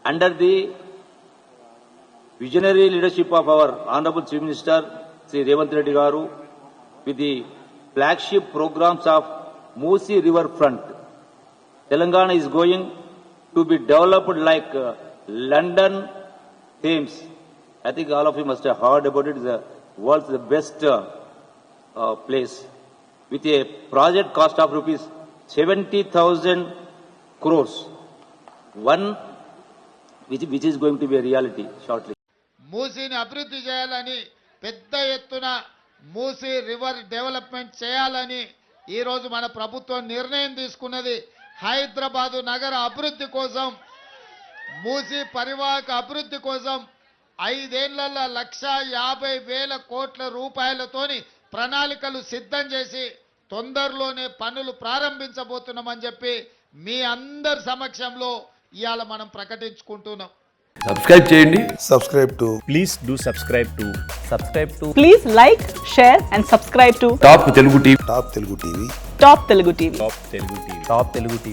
under the visionary leadership of our Honorable Chief Minister, Sri Revanth Reddy Garu, with the flagship programs of Musi River Front, Telangana is going to be developed like London Thames. I think all of you must have heard about it. It's the world's best place, with a project cost of rupees 70,000 crores. One which is going to be a reality shortly. మూసీని అభివృద్ధి చేయాలని పెద్ద ఎత్తున Musi river development చేయాలని ఈరోజు మన ప్రభుత్వం నిర్ణయం తీసుకున్నది. హైదరాబాదు నగర అభివృద్ధి కోసం, మూసీ పరివాహక అభివృద్ధి కోసం 5 ఏళ్లలో 1,50,000 కోట్ల రూపాయలతోని ప్రణాళికలు సిద్ధం చేసి తొందరలోనే పనులు ప్రారంభించబోతున్నామని చెప్పి మీ అందరి సమక్షంలో ఇవాళ మనం ప్రకటించుకుంటున్నాం. సబ్స్క్రైబ్ చేయండి. Please do subscribe to. Please like, share and subscribe to top Telugu TV. Top Telugu TV. Top Telugu TV.